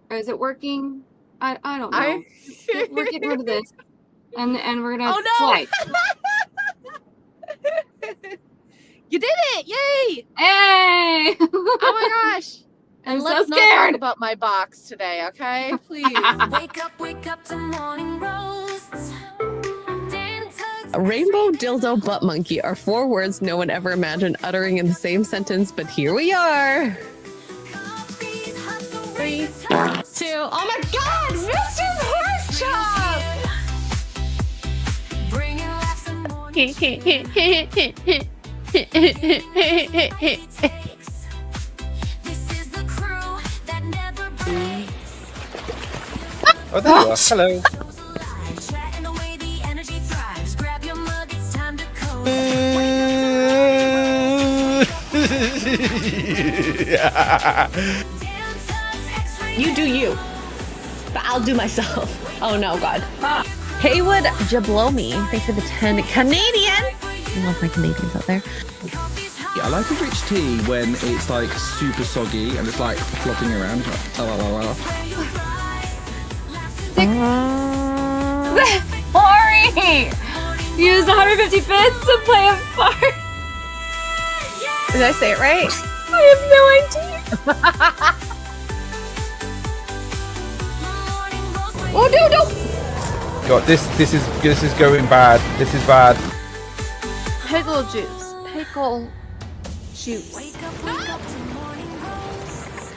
Or is it working? I don't know. I We're getting rid of this. And we're gonna Oh no! fly. You did it! Yay! Hey! Oh my gosh! I'm And so let's not talk scared. about my box today, okay? Please. Wake up to morning roasts. A rainbow, dildo, butt monkey are 4 words no one ever imagined uttering in the same sentence, but here we are. 3, 2, oh my god, Mr. Porkchop! Oh, there you are. Hello. You do you, but I'll do myself. Oh no, God. Haywood Jablomi, thanks for the 10 Canadian. I love my Canadians out there. Yeah, I like a rich tea when it's like super soggy and it's like flopping around. Ori! Use 150 bits to play a part. Did I say it right? I have no idea. Oh no! God, this is going bad. This is bad. Pickle juice. Pickle juice. Wake up to morning roasts.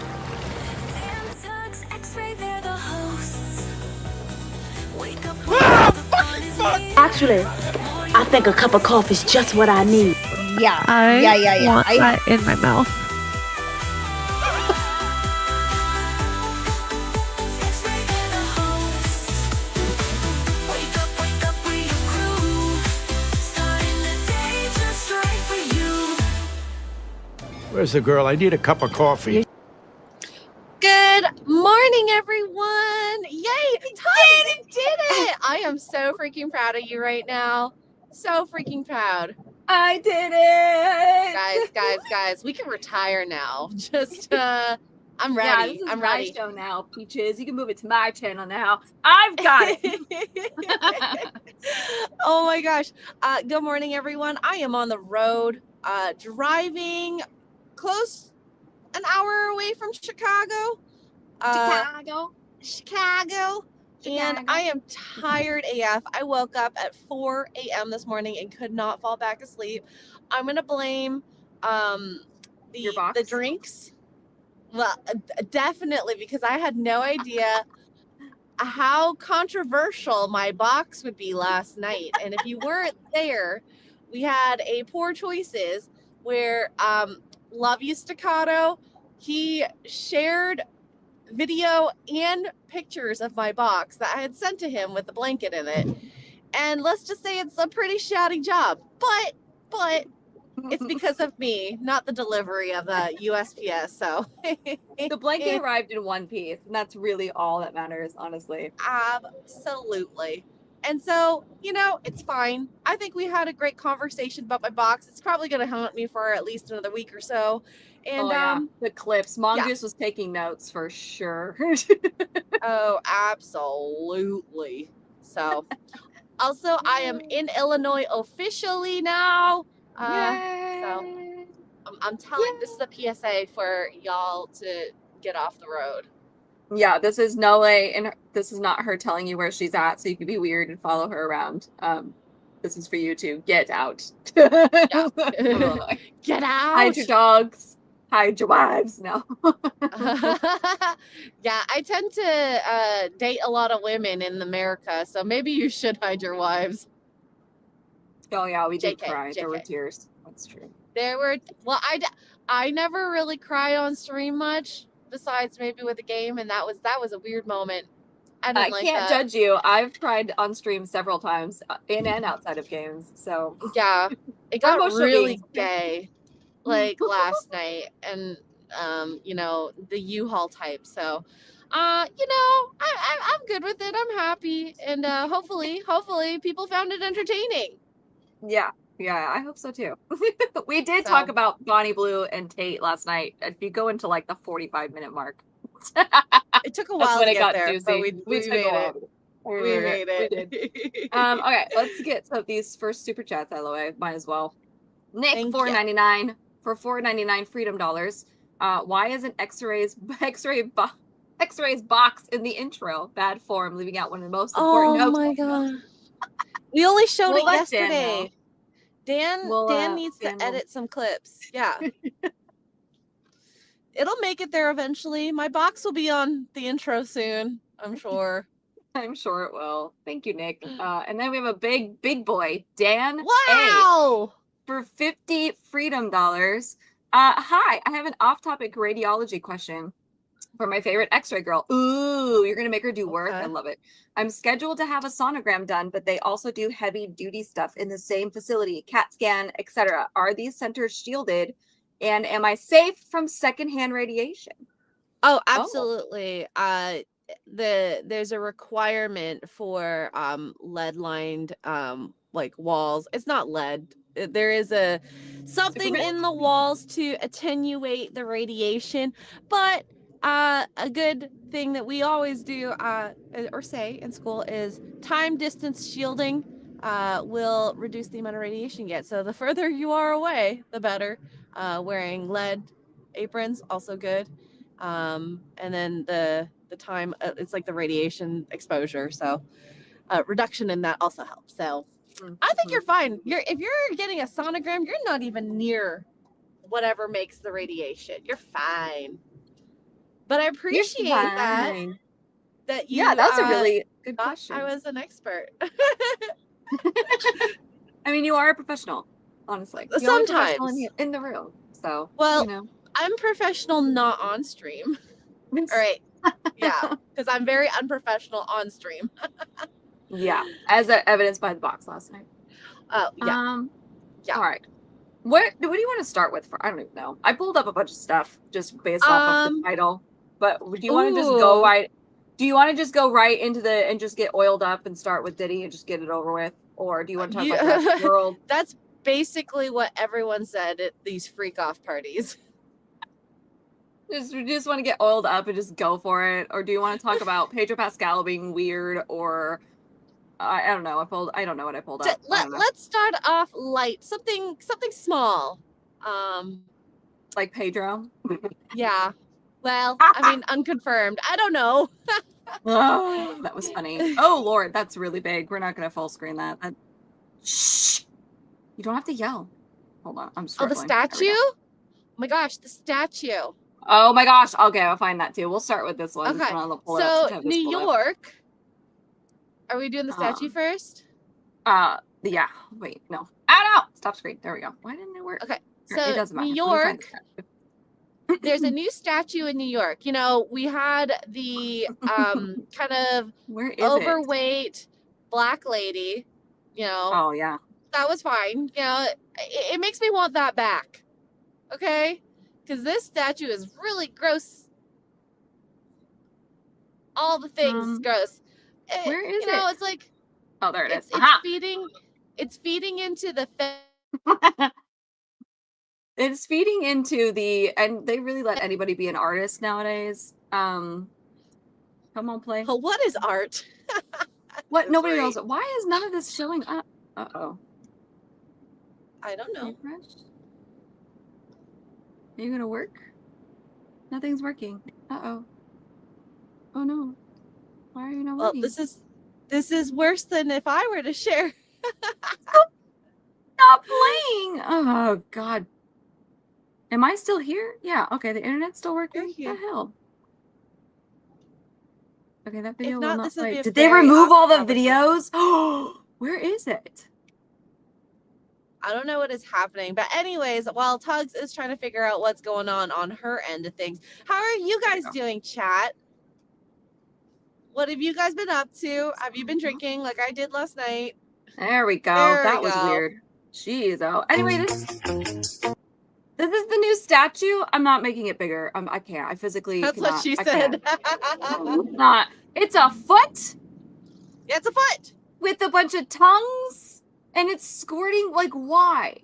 And Tuggs, Xray, they're the hosts. Wake up the fun is made. Actually, I think a cup of coffee is just what I need. Yeah. Yeah. Want that in my mouth. Xray, they're the hosts. Wake up with your crew. Starting the day just right for you. Where's the girl? I need a cup of coffee. Good morning, everyone! Yay! Tuggs did it! I am so freaking proud of you right now. So freaking proud. I did it! Guys, we can retire now. Just, I'm Yeah, ready. this is I'm my ready. show now, Peaches. You can move it to my channel now. I've got it. Oh my gosh. Good morning, everyone. I am on the road, driving close an hour away from Chicago. Chicago. And I am tired AF. I woke up at 4 a.m. this morning and could not fall back asleep. I'm gonna blame Your box? the drinks. Well, definitely, because I had no idea how controversial my box would be last night. And if you weren't there, we had a poor choices where Love You Staccato, he shared video and pictures of my box that I had sent to him with the blanket in it. And let's just say it's a pretty shoddy job. But it's because of me, not the delivery of the USPS. So The blanket arrived in one piece, and that's really all that matters, honestly. absolutely. And so, it's fine. I think we had a great conversation about my box. It's probably going to haunt me for at least another week or so. And The clips. Mongoose was taking notes for sure. oh, absolutely. So, also, I am in Illinois officially now. So I'm telling, this is a PSA for y'all to get off the road. Yeah, this is no way, and this is not her telling you where she's at, so you can be weird and follow her around. This is for you to get out. Get out. Hide your dogs. Hide your wives. No. Yeah, I tend to date a lot of women in America, so maybe you should hide your wives. Oh yeah, we did JK, cry. There were JK. tears. That's true. There were, well, I never really cry on stream much, besides maybe with a game, and that was a weird moment. I didn't like can't that. judge you. I've cried on stream several times, in and outside of games. So Yeah, it got Emotional really beings. gay, like last night, and the U-Haul type. So, I'm good with it. I'm happy, and hopefully people found it entertaining. yeah, I hope so too. We did talk about Bonnie Blue and Tate last night. If you go into like the 45-minute mark. It took a That's while when to it get got there, juicy. but we took made a while. it. We We made We it. did. Okay, let's get these first super chats out of the way. Might as well. Nick, Thank $4.99 for $4.99 freedom dollars. Why isn't Xray's box in the intro? Bad form, leaving out one of the most important Oh notes. my god. We only showed We'll it let Dan yesterday. know. Dan needs Dan to will- edit some clips. Yeah. It'll make it there eventually. My box will be on the intro soon, I'm sure. I'm sure it will. Thank you, Nick. And then we have a big boy, Dan A, Wow! for 50 freedom dollars. Hi, I have an off-topic radiology question for my favorite Xray Girl. Ooh, you're gonna make her do work. I Okay. love it. I'm scheduled to have a sonogram done, but they also do heavy duty stuff in the same facility, CAT scan, etc. Are these centers shielded? And am I safe from secondhand radiation? Oh, absolutely. There's a requirement for lead lined like walls. It's not lead. There is something Superman? in the walls to attenuate the radiation, but a good thing that we always do or say in school is time distance shielding will reduce the amount of radiation you get. So the further you are away, the better. Wearing lead aprons also good. And then the time it's like the radiation exposure, so reduction in that also helps. So I think you're fine. If you're getting a sonogram, you're not even near whatever makes the radiation. You're fine. But I appreciate that you Yeah, that's a really good thought question. I was an expert. I mean, you are a professional, honestly. You are a professional Sometimes. in the room. So, Well, you know. I'm professional not on stream. All right. Yeah, because I'm very unprofessional on stream. Yeah, as evidenced by the box last night. Yeah. Yeah. All right. What do you want to start with? I don't even know. I pulled up a bunch of stuff just based off of the title. But do you want to just go right? Do you want to just go right into and just get oiled up and start with Diddy and just get it over with, or do you want to talk about Jurassic World? That's basically what everyone said at these freak off parties. You just want to get oiled up and just go for it, or do you want to talk about Pedro Pascal being weird, or I don't know. I don't know what I pulled up. Let's start off light, something small. Like Pedro. Yeah. Well, I mean, unconfirmed. I don't know. Oh, that was funny. Oh Lord, that's really big. We're not gonna full screen that. Shh. You don't have to yell. Hold on, I'm struggling. Oh, the statue? Oh my gosh, the statue. Oh my gosh. Okay, I'll find that too. We'll start with this one. Okay. So New York. Are we doing the statue first? Yeah. Wait, no. No. Stop screen. There we go. Why didn't it work? Okay. It So doesn't matter. New York. There's a new statue in New York. You know, we had the kind of overweight black lady, you know. Oh yeah. That was fine. You know, it makes me want that back. Okay? Because this statue is really gross. All the things gross. Where is it? You know, it? it's like oh, there it is. It's feeding into the It's feeding into and they really let anybody be an artist nowadays. Come on, play. Oh, what is art? What? Nobody knows. Why is none of this showing up? Uh-oh. I don't know. Are you gonna work? Nothing's working. Uh-oh. Oh no. Why are you not working? Well, this is worse than if I were to share. Stop playing! Oh God. Am I still here? Yeah. Okay. The internet's still working. What the hell? Okay, that video will not play. Did they remove all the videos? Oh, where is it? I don't know what is happening, but anyways, while Tuggs is trying to figure out what's going on her end of things, how are you guys doing, chat? What have you guys been up to? Have you been drinking like I did last night? There we go. That was weird. Jeez. Oh. Anyway, this is the new statue. I'm not making it bigger. I can't. I physically That's cannot. what she said. Not. It's a foot. Yeah, it's a foot with a bunch of tongues, and it's squirting. Like, why?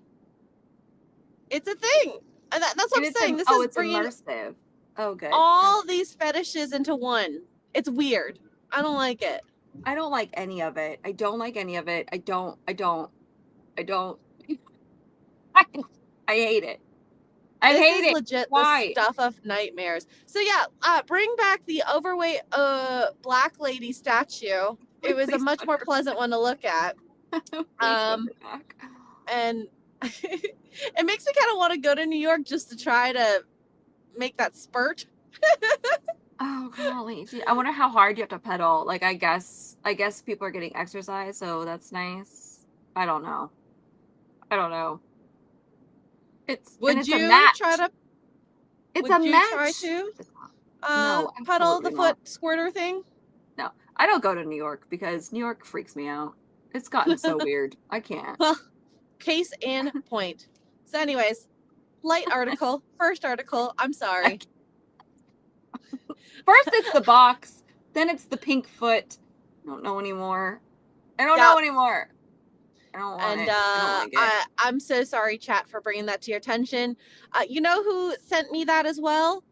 It's a thing. And that's what I'm saying. This is it's immersive. Oh, good. all these fetishes into one. It's weird. I don't like it. I don't like any of it. I don't like any of it. I hate it. I This hate is it. legit Why? the stuff of nightmares. So yeah, bring back the overweight black lady statue. It was a Please much put more her pleasant one to look at. Please put her back. And it makes me kind of want to go to New York just to try to make that spurt. Oh golly. See, I wonder how hard you have to pedal. Like I guess people are getting exercise, so that's nice. I don't know. It's Would you a match. try to? It's would a you match. try to No, pedal the absolutely foot not. squirter thing? No, I don't go to New York because New York freaks me out. It's gotten so weird. I can't. Well, case in point. So, anyways, light article. First article. I'm sorry. First it's the box, then it's the pink foot. I don't know anymore. I don't know anymore. I don't want And it. I don't like it. I'm so sorry, chat, for bringing that to your attention. You know who sent me that as well?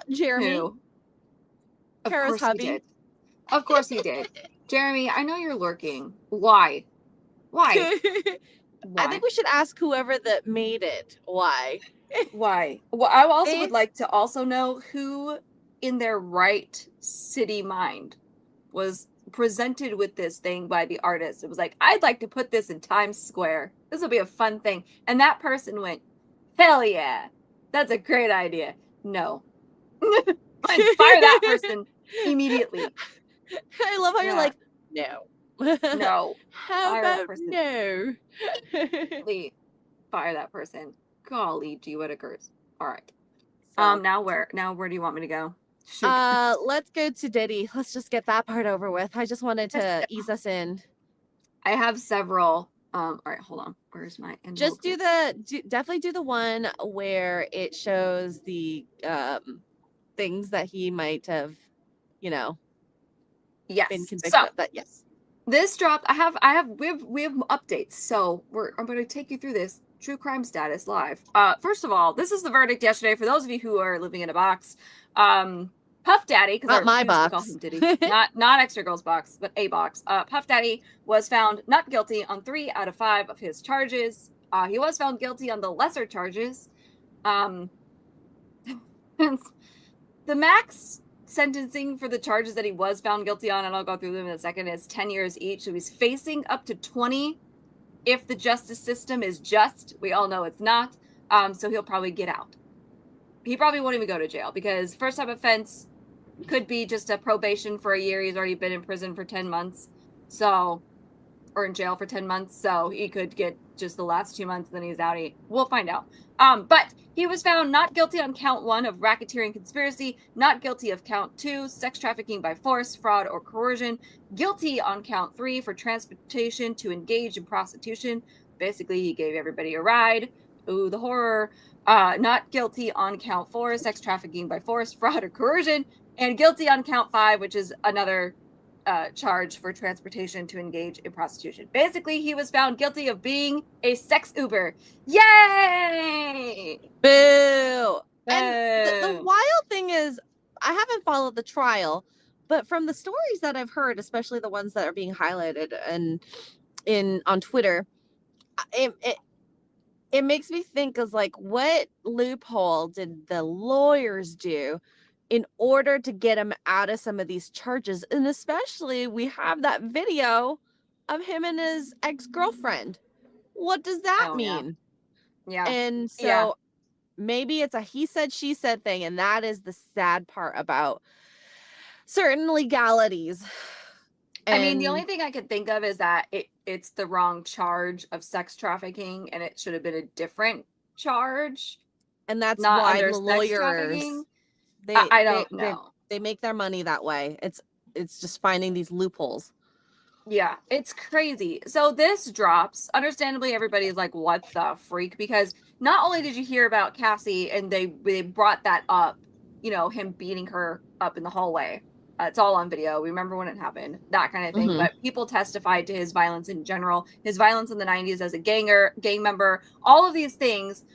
Jeremy. Who? Of Kara's course he hubby. did. Of course he did. Jeremy, I know you're lurking. Why? Why? I think we should ask whoever that made it why. Why? Well, I also would like to also know who in their right city mind was presented with this thing by the artist. It was like, I'd like to put this in Times Square. This will be a fun thing. And that person went, hell yeah, that's a great idea. No. Fire that person immediately. I love how you're like, no. No. How Fire that about person. no? Please fire that person. Golly gee, what a curse. All right. So, Now where do you want me to go? Shoot. let's go to Diddy. Let's just get that part over with. I just wanted to ease us in. I have several. All right, hold on. Where's my envelope? Just definitely do the one where it shows the things that he might have, yes. been convicted So, of. That yes. this dropped. We have updates. So I'm going to take you through this true crime status live. First of all, this is the verdict yesterday for those of you who are living in a box. Puff Daddy, because Not my I refuse to call box. him Diddy, not Xray Girl's box, but a box. Puff Daddy was found not guilty on 3 out of 5 of his charges. He was found guilty on the lesser charges. The max sentencing for the charges that he was found guilty on, and I'll go through them in a second, is 10 years each. So he's facing up to 20 if the justice system is just. We all know it's not. So he'll probably get out. He probably won't even go to jail because first time offense could be just a probation for a year. He's already been in prison for 10 months. So, or in jail for 10 months. So he could get just the last 2 months, then he's out. We'll find out. But he was found not guilty on count 1 of racketeering conspiracy, not guilty of count 2, sex trafficking by force, fraud, or coercion, guilty on count 3 for transportation to engage in prostitution. Basically, he gave everybody a ride. Ooh, the horror. Not guilty on count 4, sex trafficking by force, fraud, or coercion, and guilty on count 5, which is another charge for transportation to engage in prostitution. Basically, he was found guilty of being a sex Uber. Yay! Boo! Boo. And the wild thing is, I haven't followed the trial, but from the stories that I've heard, especially the ones that are being highlighted and on Twitter, it makes me think of like, what loophole did the lawyers do in order to get him out of some of these charges? And especially, we have that video of him and his ex-girlfriend. What does that mean? Yeah. And so maybe it's a he said, she said thing. And that is the sad part about certain legalities. I mean, the only thing I could think of is that it's the wrong charge of sex trafficking, and it should have been a different charge. And that's not why under the sex lawyers, trafficking. I don't know. They make their money that way. It's just finding these loopholes. Yeah, it's crazy. So this drops. Understandably, everybody's like, what the freak? Because not only did you hear about Cassie and they brought that up, him beating her up in the hallway. It's all on video. We remember when it happened, that kind of thing. Mm-hmm. But people testified to his violence in general, his violence in the 90s as a gang member, all of these things.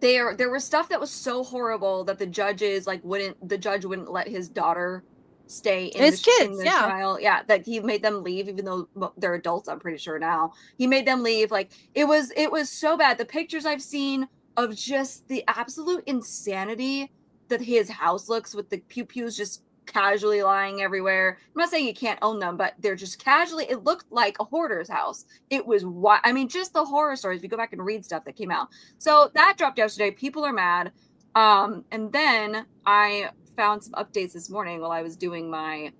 there was stuff that was so horrible that the judge wouldn't let his daughter stay in the trial. Yeah, that he made them leave, even though they're adults, I'm pretty sure now. He made them leave. Like, it was so bad. The pictures I've seen of just the absolute insanity that his house looks, with the pew-pews just casually lying everywhere. I'm not saying you can't own them, but they're just casually, it looked like a hoarder's house. It was I mean, just the horror stories, if you go back and read stuff that came out. So that dropped yesterday. People are mad. And then I found some updates this morning while I was doing my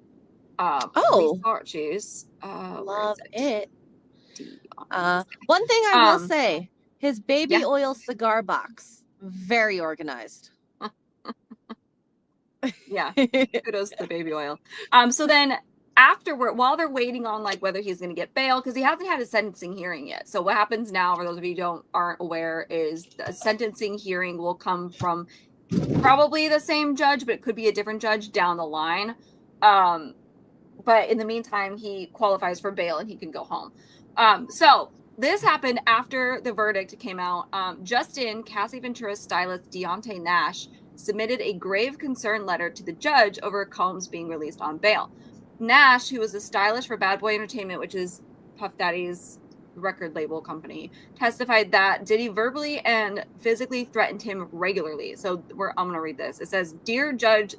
researches. Love it. One thing I will say, his baby oil cigar box, very organized. Yeah, kudos to the baby oil. So then afterward, while they're waiting on like whether he's going to get bail, because he hasn't had a sentencing hearing yet. So what happens now, for those of you who aren't aware, is a sentencing hearing will come from probably the same judge, but it could be a different judge down the line. But in the meantime, he qualifies for bail and he can go home. So this happened after the verdict came out. Justin, Cassie Ventura's stylist Deontay Nash, submitted a grave concern letter to the judge over Combs being released on bail. Nash, who was a stylist for Bad Boy Entertainment, which is Puff Daddy's record label company, testified that Diddy verbally and physically threatened him regularly. So I'm going to read this. It says, "Dear Judge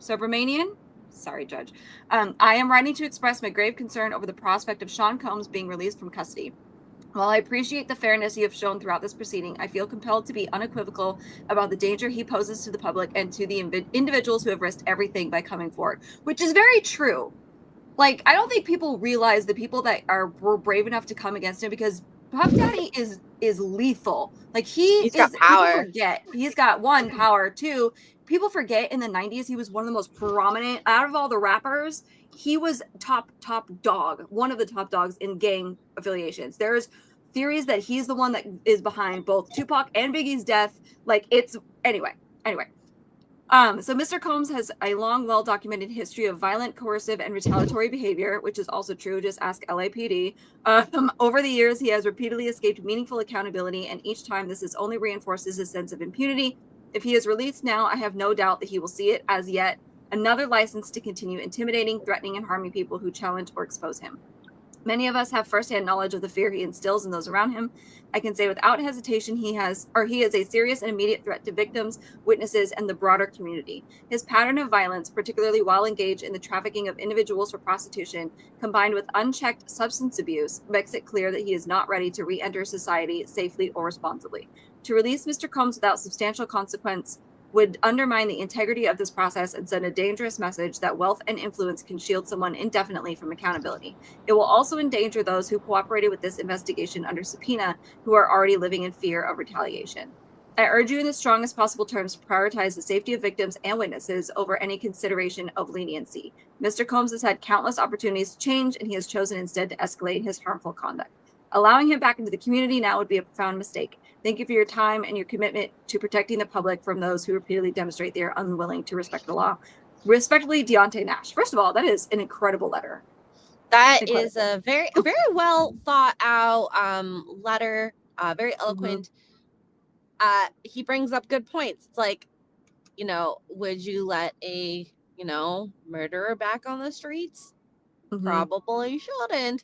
Subramanian, sorry, Judge, I am writing to express my grave concern over the prospect of Sean Combs being released from custody. While I appreciate the fairness you have shown throughout this proceeding, I feel compelled to be unequivocal about the danger he poses to the public and to the individuals who have risked everything by coming forward," which is very true. Like, I don't think people realize the people that were brave enough to come against him, because Puff Daddy is lethal. Like, he's got power. He's got power. Two, people forget in the 90s he was one of the most prominent out of all the rappers. He was top dog, one of the top dogs in gang affiliations. There's theories that he's the one that is behind both Tupac and Biggie's death. Like, it's anyway. So Mr. Combs has a long, well-documented history of violent, coercive, and retaliatory behavior, which is also true. Just ask LAPD. Over the years, he has repeatedly escaped meaningful accountability, and each time this has only reinforces his sense of impunity. If he is released now, I have no doubt that he will see it as yet another license to continue intimidating, threatening, and harming people who challenge or expose him. Many of us have firsthand knowledge of the fear he instills in those around him. I can say without hesitation he is a serious and immediate threat to victims, witnesses, and the broader community. His pattern of violence, particularly while engaged in the trafficking of individuals for prostitution, combined with unchecked substance abuse, makes it clear that he is not ready to re-enter society safely or responsibly. To release Mr. Combs without substantial consequence would undermine the integrity of this process and send a dangerous message that wealth and influence can shield someone indefinitely from accountability. It will also endanger those who cooperated with this investigation under subpoena, who are already living in fear of retaliation. I urge you in the strongest possible terms to prioritize the safety of victims and witnesses over any consideration of leniency. Mr. Combs has had countless opportunities to change, and he has chosen instead to escalate his harmful conduct. Allowing him back into the community now would be a profound mistake. Thank you for your time and your commitment to protecting the public from those who repeatedly demonstrate they are unwilling to respect the law. Respectfully, Deontay Nash. First of all, that is an incredible letter. That is a very well thought out letter, very eloquent. Mm-hmm. He brings up good points. It's like, would you let a, murderer back on the streets? Mm-hmm. Probably shouldn't.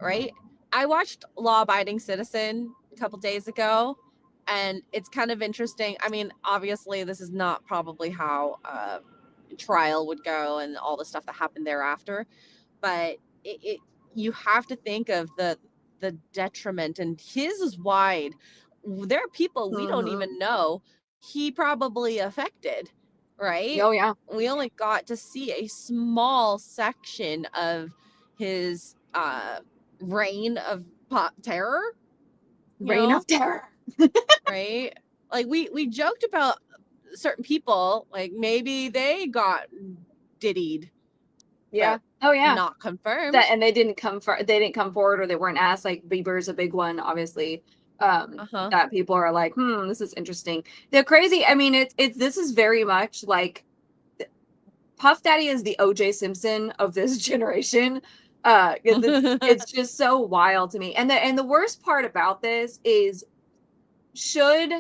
Right? I watched Law Abiding Citizen a couple days ago, and it's kind of interesting. I mean, obviously, this is not probably how trial would go and all the stuff that happened thereafter, but you have to think of the detriment, and his is wide. There are people we don't even know he probably affected, right? Oh, yeah. We only got to see a small section of his reign of terror. Reign of terror. Right? Like, we joked about certain people, like maybe they got diddied. Yeah. Oh, yeah. Not confirmed. And they didn't come forward, or they weren't asked. Like, Bieber's a big one, obviously. That people are like, this is interesting. They're crazy. I mean, this is very much like Puff Daddy is the O.J. Simpson of this generation. It's just so wild to me. And the worst part about this is, should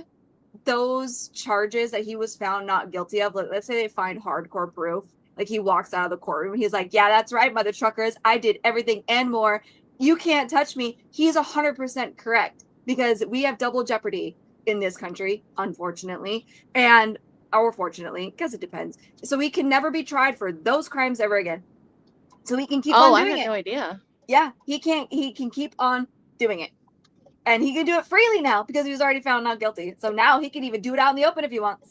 those charges that he was found not guilty of, let's say they find hardcore proof, like he walks out of the courtroom, he's like, yeah, that's right, mother truckers, I did everything and more. You can't touch me. He's 100% correct, because we have double jeopardy in this country, unfortunately, or fortunately, because it depends. So he can never be tried for those crimes ever again. So he can keep on doing it. I had no idea. Yeah, he can keep on doing it. And he can do it freely now because he was already found not guilty. So now he can even do it out in the open if he wants.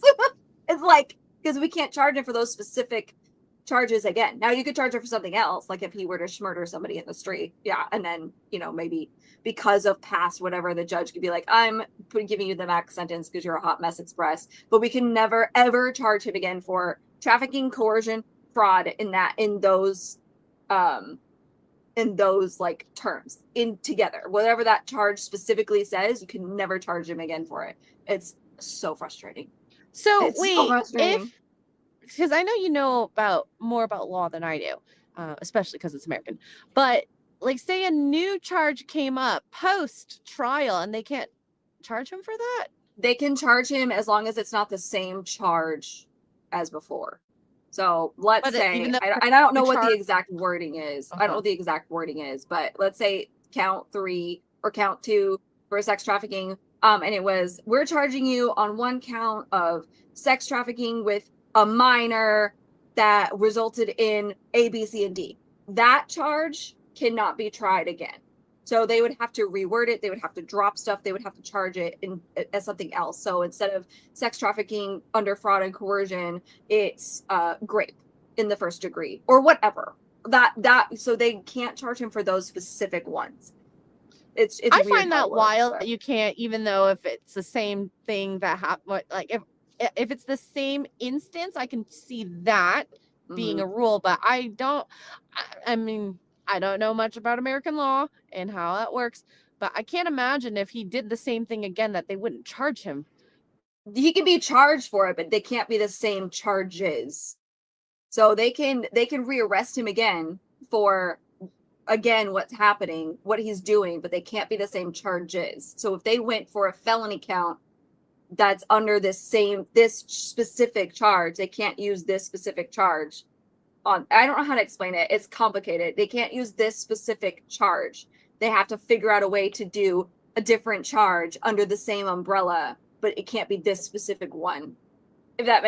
It's like, because we can't charge him for those specific charges again. Now you could charge him for something else, like if he were to murder somebody in the street. Yeah, and then, maybe because of past whatever, the judge could be like, I'm giving you the max sentence because you're a hot mess express. But we can never, ever charge him again for trafficking, coercion, fraud in those like terms together. Whatever that charge specifically says, you can never charge him again for it. It's so frustrating. So because I know you know more about law than I do, especially because it's American. But like, say a new charge came up post trial, and they can't charge him for that. They can charge him as long as it's not the same charge as before. So let's say, I don't know what the exact wording is. I don't know what the exact wording is, but let's say count 3 or count 2 for sex trafficking. And it was, we're charging you on one count of sex trafficking with a minor that resulted in A, B, C, and D. That charge cannot be tried again. So they would have to reword it. They would have to drop stuff. They would have to charge it as something else. So instead of sex trafficking under fraud and coercion, it's rape in the first degree or whatever. So they can't charge him for those specific ones. It's I find that wild that you can't, even though if it's the same thing that happened, like if it's the same instance, I can see that being a rule, but I don't know much about American law and how that works, but I can't imagine if he did the same thing again that they wouldn't charge him. He can be charged for it, but they can't be the same charges. So they can rearrest him again for what's happening, what he's doing, but they can't be the same charges. So if they went for a felony count that's under this specific charge, they can't use this specific charge on. I don't know how to explain it. It's complicated. They can't use this specific charge. They have to figure out a way to do a different charge under the same umbrella, but it can't be this specific one. If that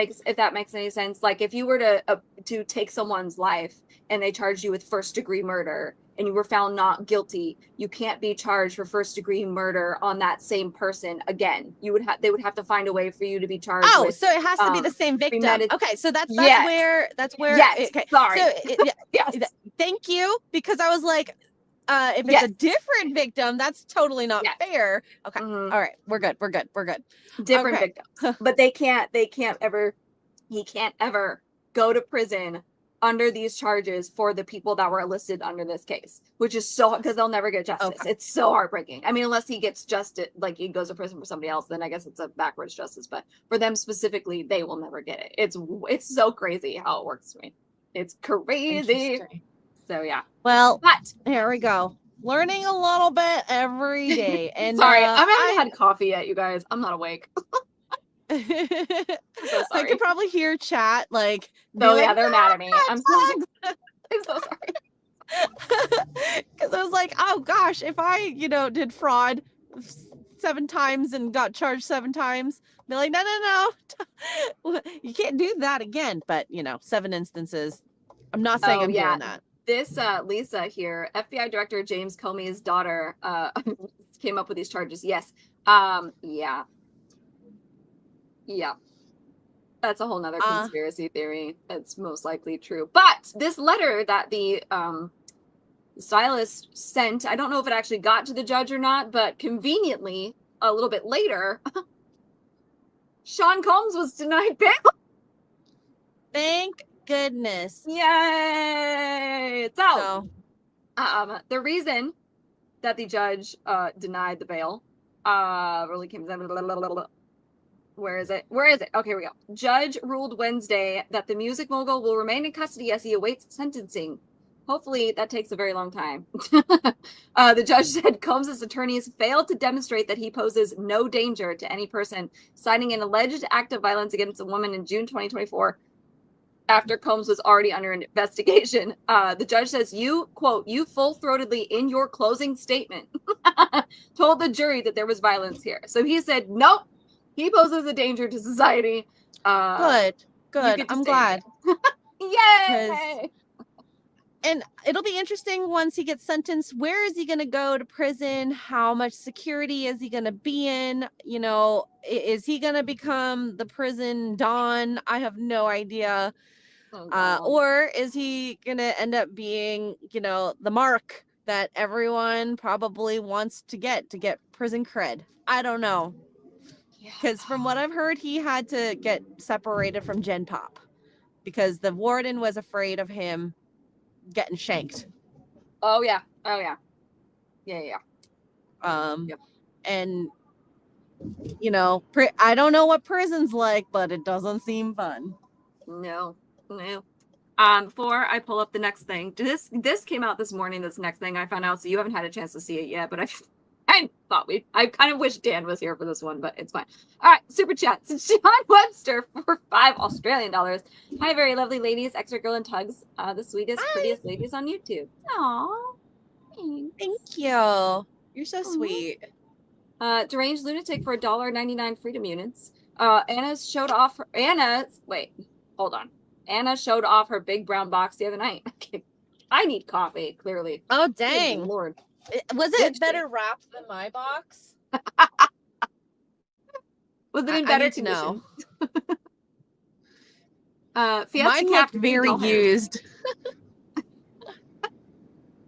makes any sense. Like if you were to take someone's life and they charged you with first degree murder and you were found not guilty, you can't be charged for first degree murder on that same person again. They would have to find a way for you to be charged. Oh, with, so it has to be the same victim. Okay, so that's where. Yes. Okay. Sorry. So yes. Thank you, because I was like, if it's a different victim, that's totally not fair. Okay. All right, we're good. Different victims, but he can't ever go to prison under these charges for the people that were listed under this case, which is so, because they'll never get justice. Okay. It's so heartbreaking. I mean, unless he gets justice, like he goes to prison for somebody else, then I guess it's a backwards justice. But for them specifically, they will never get it. It's so crazy how it works for me. It's crazy. So yeah. Well, but here we go. Learning a little bit every day. And sorry, I haven't had coffee yet, you guys. I'm not awake. So I could probably hear chat like. No, yeah, they're mad at me. I'm so sorry. Because I was like, oh gosh, if I did fraud 7 times and got charged 7 times, be like, no, you can't do that again. But 7 instances. I'm not saying I'm doing that. This Lisa here, FBI Director James Comey's daughter, came up with these charges. Yes. Yeah. That's a whole nother conspiracy theory. That's most likely true. But this letter that the stylist sent, I don't know if it actually got to the judge or not, but conveniently, a little bit later, Sean Combs was denied bail. Thank goodness. Yay! So the reason that the judge denied the bail really came down. Where is it? Okay, here we go. Judge ruled Wednesday that the music mogul will remain in custody as he awaits sentencing. Hopefully that takes a very long time. The judge said Combs' attorneys failed to demonstrate that he poses no danger to any person, citing an alleged act of violence against a woman in June 2024 after Combs was already under investigation. The judge says, you, quote, you full-throatedly in your closing statement told the jury that there was violence here. So he said, nope, he poses a danger to society. Good. I'm glad. Yay! And it'll be interesting once he gets sentenced. Where is he going to go to prison? How much security is he going to be in? You know, is he going to become the prison don? I have no idea. Or is he going to end up being, you know, the mark that everyone probably wants to get prison cred? I don't know. Because from what I've heard, he had to get separated from Gen Pop because the warden was afraid of him getting shanked. Yeah. Yep. And you know, I don't know what prison's like, but it doesn't seem fun. No. Before I pull up the next thing, this came out this morning. This next thing I found out, so you haven't had a chance to see it yet, but I kind of wish Dan was here for this one, but it's fine. All right, super chats. Sean Webster for $5 Australian. Hi, very lovely ladies, Xray Girl and Tuggs, the sweetest, prettiest ladies on YouTube. Aww. Thank you. You're so sweet. Deranged Lunatic for $1.99 freedom units. Anna showed off her big brown box the other night. I need coffee, clearly. Oh, dang. Good Lord. Was it better wrapped than my box? Was it in better condition? No. Mine looked very used.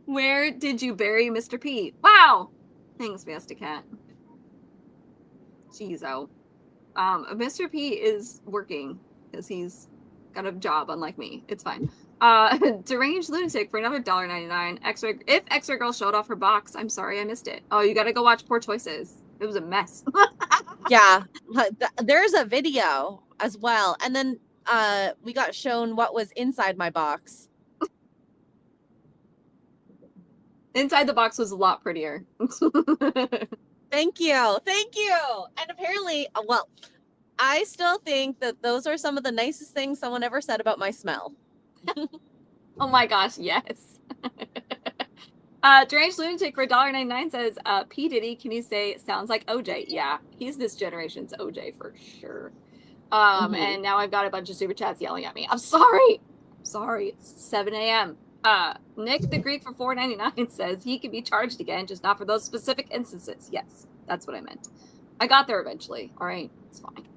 Where did you bury Mr. P? Wow. Thanks, Fiesta Cat. Jeez, Mr. P is working because he's got a job, unlike me. It's fine. Deranged Lunatic for another $1.99. If Xray Girl showed off her box, I'm sorry I missed it. Oh, you got to go watch Poor Choices. It was a mess. Yeah, there's a video as well, and then we got shown what was inside my box. Inside the box was a lot prettier. Thank you. And apparently, well, I still think that those are some of the nicest things someone ever said about my smell. Oh my gosh, yes. Deranged Lunatic for $1.99 says, P. Diddy, can you say sounds like OJ? Yeah, he's this generation's OJ for sure. And now I've got a bunch of super chats yelling at me. I'm sorry. It's 7 a.m. Nick the Greek for $4.99 says he can be charged again, just not for those specific instances. Yes, that's what I meant. I got there eventually. All right, it's fine.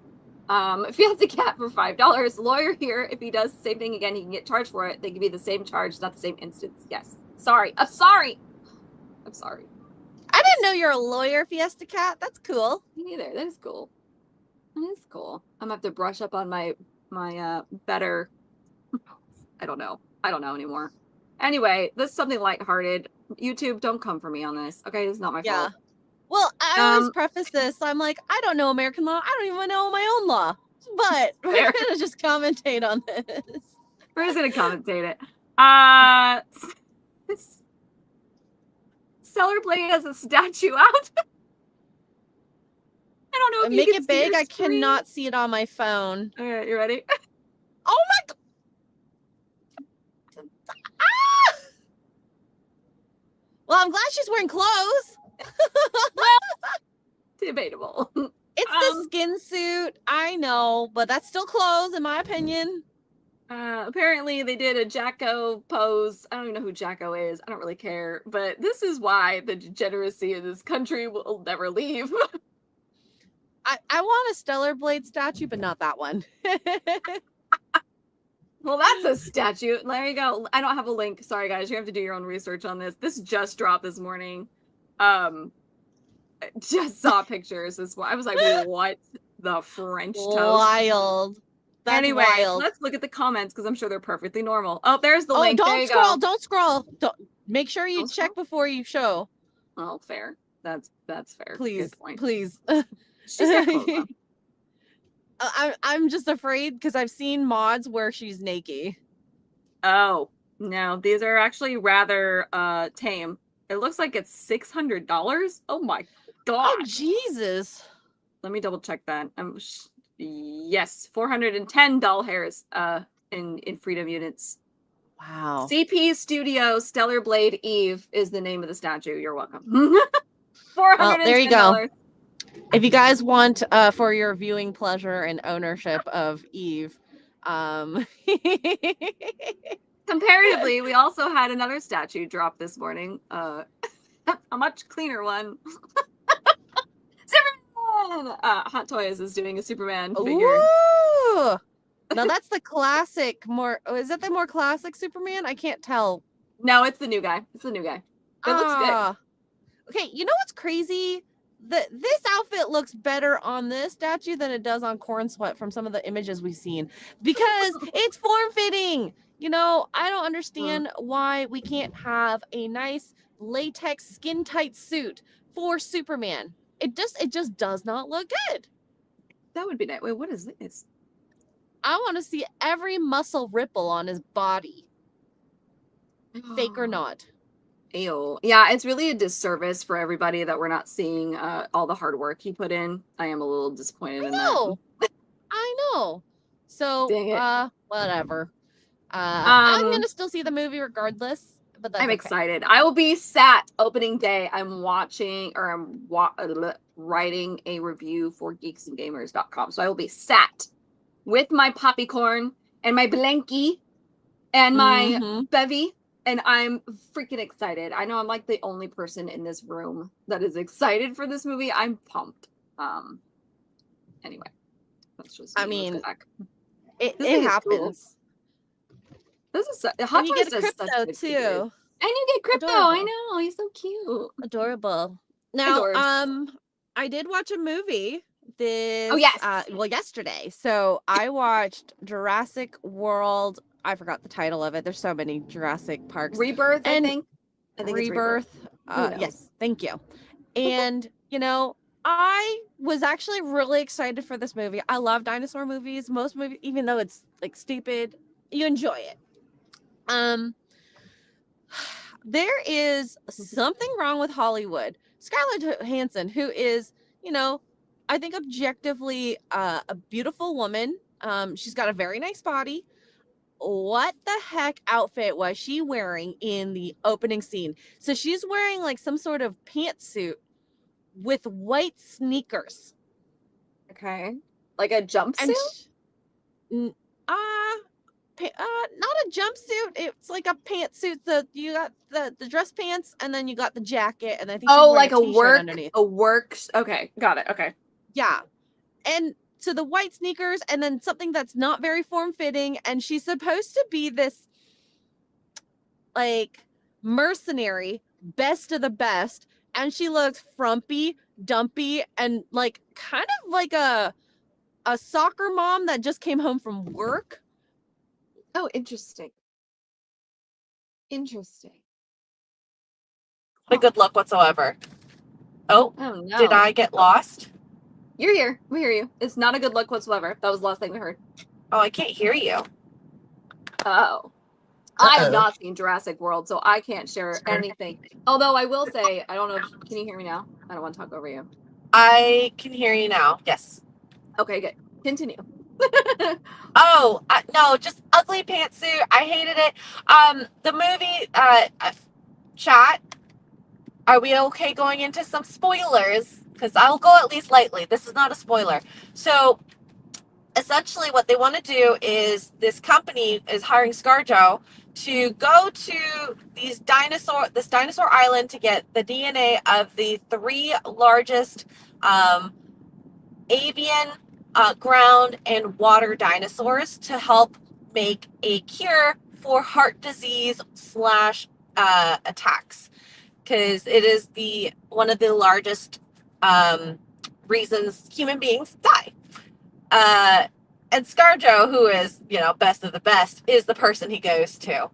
Fiesta Cat for $5. Lawyer here. If he does the same thing again, he can get charged for it. They give you the same charge, not the same instance. Yes. Sorry. I'm sorry. I didn't know you're a lawyer, Fiesta Cat. That's cool. Me neither. That is cool. I'm gonna have to brush up on my better. I don't know anymore. Anyway, this is something lighthearted. YouTube, don't come for me on this. Okay, it's not my fault. Well, I always preface this. I'm like, I don't know American law. I don't even know my own law. But we're gonna just commentate on this. We're just gonna commentate it. Stellar Blade has a statue out. I don't know if make you can it big. see I cannot see it on my phone. All right, you ready? Oh my god! Ah! Well, I'm glad she's wearing clothes. Debatable. It's the skin suit. I know, but that's still clothes, in my opinion. Apparently they did a Jacko pose. I don't even know who Jacko is. I don't really care. But this is why the degeneracy in this country will never leave. I want a Stellar Blade statue, but not that one. Well, that's a statue. There you go. I don't have a link. Sorry, guys. You have to do your own research on this. This just dropped this morning. Just saw pictures. I was like, what the French toast? Wild. That's anyway, wild. Let's look at the comments because I'm sure they're perfectly normal. Oh, there's the link. Don't scroll. Don't. Make sure you check before you show. Oh, fair. That's fair. Please, good point. Please. She's got clothes on. I'm just afraid because I've seen mods where she's naked. Oh, No, these are actually rather tame. It looks like it's $600. Oh my god. Oh Jesus. Let me double check that. Yes, 410 doll hairs in Freedom units. Wow. CP Studio Stellar Blade Eve is the name of the statue. You're welcome. $410. Well, there you go. If you guys want for your viewing pleasure and ownership of Eve, Comparatively, we also had another statue drop this morning. A much cleaner one. Superman! Hot Toys is doing a Superman figure. Ooh! Now that's the classic. Is that the more classic Superman? I can't tell. No, it's the new guy. It's the new guy. It looks good. Okay, you know what's crazy? This outfit looks better on this statue than it does on Corn Sweat from some of the images we've seen because it's form-fitting. You know, I don't understand why we can't have a nice latex skin-tight suit for Superman. It just does not look good. That would be nice. Wait, what is this? I want to see every muscle ripple on his body. Fake or not. Ew. Yeah, it's really a disservice for everybody that we're not seeing all the hard work he put in. I am a little disappointed in that. I know. So, Dang it. whatever. I'm going to still see the movie regardless. But that's I'm okay. excited. I will be sat opening day. I'm watching or I'm writing a review for geeksandgamers.com. So I will be sat with my poppycorn and my blankie and my bevy. And I'm freaking excited. I know I'm like the only person in this room that is excited for this movie. I'm pumped. Anyway, that's just. I mean, it happens. Cool. This is Hot and you Toys get crypto too. Figures. And you get crypto. Adorable. I know. He's so cute. Adorable. Now, I did watch a movie yesterday. So I watched Jurassic World. I forgot the title of it. There's so many Jurassic Parks. Rebirth, I think Rebirth. Yes, thank you. And, you know, I was actually really excited for this movie. I love dinosaur movies. Most movies, even though it's like stupid, you enjoy it. There is something wrong with Hollywood. Scarlett Johansson, who is, you know, I think objectively a beautiful woman. She's got a very nice body. What the heck outfit was she wearing in the opening scene? So she's wearing like some sort of pantsuit with white sneakers. Okay. Like a jumpsuit? Not a jumpsuit. It's like a pantsuit. You got the dress pants, and then you got the jacket, and I think like a work underneath. A work. Okay, got it. Okay. Yeah, and so the white sneakers, and then something that's not very form-fitting, and she's supposed to be this like mercenary, best of the best, and she looks frumpy, dumpy, and like kind of like a soccer mom that just came home from work. Oh, interesting. Interesting. Not a good look whatsoever. Oh no. Did I get lost? You're here. We hear you. It's not a good look whatsoever. That was the last thing we heard. Oh, I can't hear you. Oh. I have not seen Jurassic World, so I can't share anything. Although I will say, I don't know. Can you hear me now? I don't want to talk over you. I can hear you now. Yes. Okay, good. Continue. No, just ugly pantsuit. I hated it. The movie, chat, are we okay going into some spoilers? Because I'll go at least lightly. This is not a spoiler. So essentially what they want to do is this company is hiring ScarJo to go to this dinosaur island to get the DNA of the 3 largest avian, ground, and water dinosaurs to help make a cure for heart disease / attacks, because it is one of the largest reasons human beings die. And ScarJo, who is, best of the best, is the person he goes to.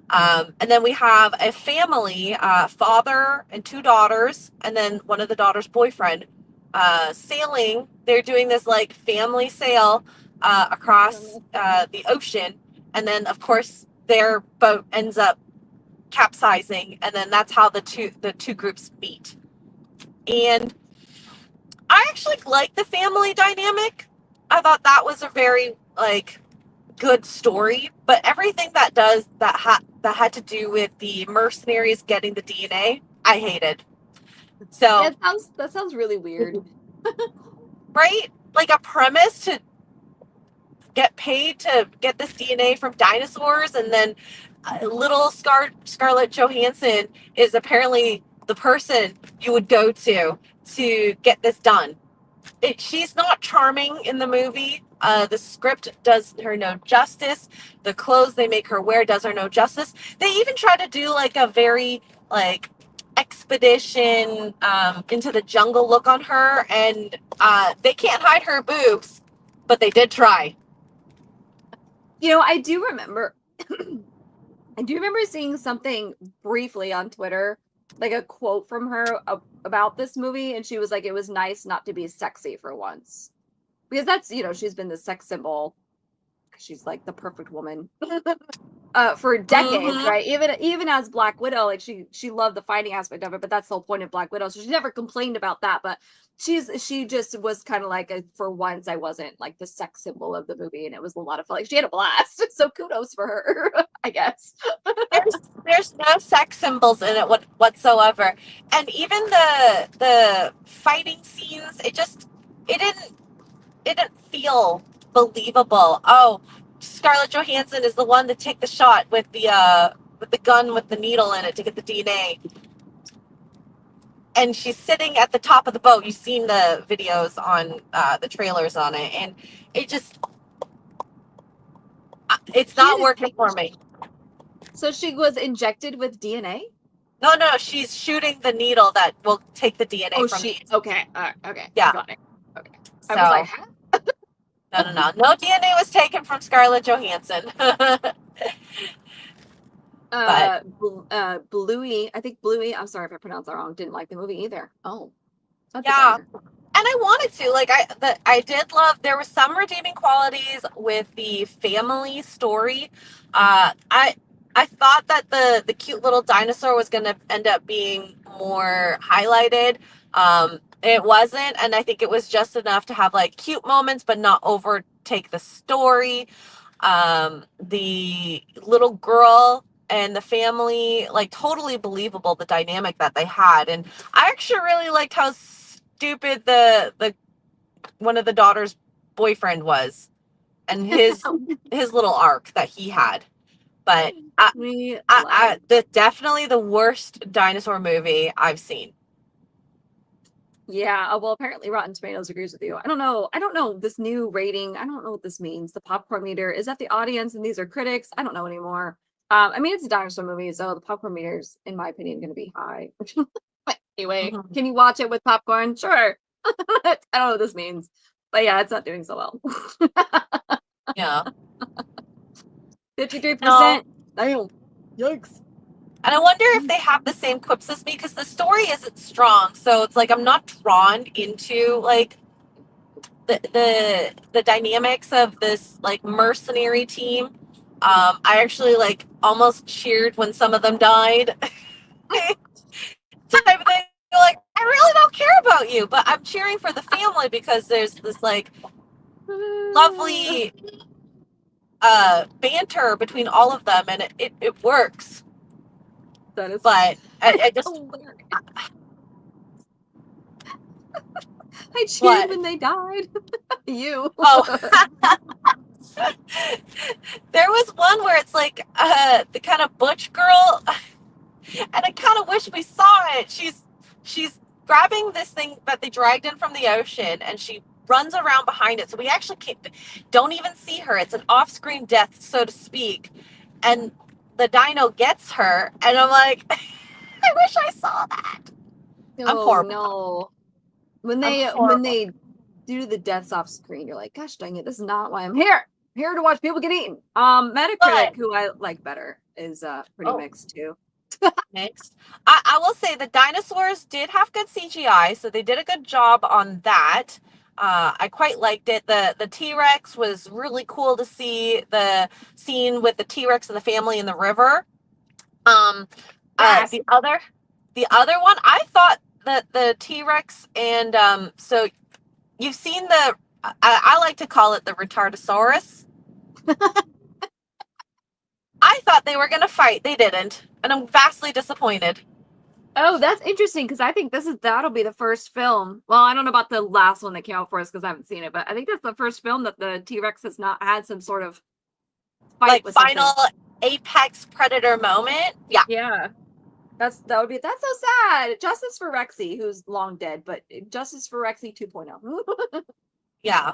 And then we have a family, father and 2 daughters, and then one of the daughters' boyfriend, sailing. They're doing this family sail across the ocean. And then, of course, their boat ends up capsizing, and then that's how the two groups meet. And I actually like the family dynamic. I thought that was a very like good story, but everything that had to do with the mercenaries getting the DNA, I hated. So Yeah, that sounds really weird. right? Like a premise to get paid to get this DNA from dinosaurs, and then little Scarlett Johansson is apparently the person you would go to get this done. She's not charming in the movie. The script does her no justice. The clothes they make her wear does her no justice. They even try to do like a very like expedition into the jungle look on her, and they can't hide her boobs, but they did try. You know, I do remember seeing something briefly on Twitter, like a quote from her about this movie, and she was like, it was nice not to be sexy for once. Because that's, you know, she's been the sex symbol. She's like the perfect woman for decades, right? Even as Black Widow, like she loved the fighting aspect of it, but that's the whole point of Black Widow. So she never complained about that, but she just was kind of like, for once I wasn't like the sex symbol of the movie, and it was a lot of fun. Like she had a blast, so kudos for her, I guess. There's no sex symbols in it whatsoever, and even the fighting scenes, it didn't feel believable. Oh, Scarlett Johansson is the one to take the shot with the gun with the needle in it to get the DNA. And she's sitting at the top of the boat. You've seen the videos on the trailers on it, and it's not working for me. So she was injected with DNA? No, she's shooting the needle that will take the DNA from me. Okay, okay. Yeah. Got it. Okay. So, I was like, huh? No DNA was taken from Scarlett Johansson. Bluey, I think Bluey, I'm sorry if I pronounced that wrong, didn't like the movie either. Oh. Yeah. And I wanted to, like, I did love, there were some redeeming qualities with the family story. I thought that the cute little dinosaur was going to end up being more highlighted. It wasn't, and I think it was just enough to have like cute moments, but not overtake the story. The little girl and the family, like totally believable, the dynamic that they had. And I actually really liked how stupid the one of the daughter's boyfriend was, and his little arc that he had. But definitely the worst dinosaur movie I've seen. Yeah, well, apparently Rotten Tomatoes agrees with you. I don't know this new rating. I don't know what this means. The popcorn meter, is that the audience and these are critics? I don't know anymore. I mean, it's a dinosaur movie, so the popcorn meter is, in my opinion, going to be high. Anyway, Can you watch it with popcorn? Sure. I don't know what this means, but yeah, it's not doing so well. Yeah. 53%. Damn. Yikes. And I wonder if they have the same quips as me, because the story isn't strong. So it's like I'm not drawn into like the dynamics of this like mercenary team. I actually like almost cheered when some of them died. Type of thing. Like, I really don't care about you, but I'm cheering for the family because there's this like lovely banter between all of them, and it works. That is, but I just I cheered when they died. You. Oh. There was one where it's like the kind of butch girl, and I kind of wish we saw it. She's grabbing this thing that they dragged in from the ocean, and she runs around behind it, so we actually don't even see her. It's an off-screen death, so to speak, and the dino gets her, and I'm like, I wish I saw that. I'm horrible. No. When they do the deaths off screen, you're like, gosh dang it, this is not why I'm here. I'm here to watch people get eaten. Metacritic, who I like better, is pretty mixed too. Mixed. I will say the dinosaurs did have good CGI, so they did a good job on that. I quite liked it. The T-Rex was really cool to see. The scene with the T-Rex and the family in the river. Yes. The other one, I thought that the T-Rex and so you've seen the I like to call it the Retardosaurus. I thought they were gonna fight. They didn't, and I'm vastly disappointed. Oh, that's interesting because I think that'll be the first film. Well, I don't know about the last one that came out for us because I haven't seen it, but I think that's the first film that the T-Rex has not had some sort of fight Like with final something. apex predator moment. Yeah. Yeah. That's so sad. Justice for Rexy, who's long dead, but Justice for Rexy 2.0. Yeah.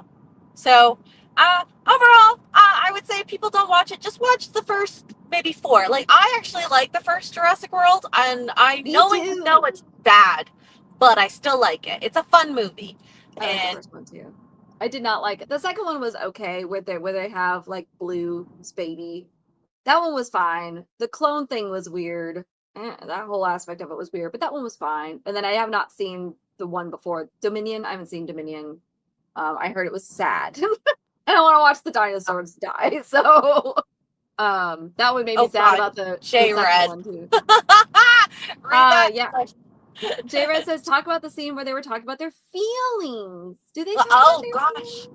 So, overall, I would say people don't watch it. Just watch the first maybe 4. Like, I actually like the first Jurassic World, and I Me know too. it's bad, but I still like it. It's a fun movie. I like the And first one too. I did not like it. The second one was okay, where they have like Blue's baby. That one was fine. The clone thing was weird. That whole aspect of it was weird, but that one was fine. And then I have not seen the one before, Dominion. I haven't seen Dominion. I heard it was sad. I don't want to watch the dinosaurs die. So that one made me sad about the J second Red. one too. Read that. Yeah. J Red says talk about the scene where they were talking about their feelings. Do they talk Oh about their gosh. feelings?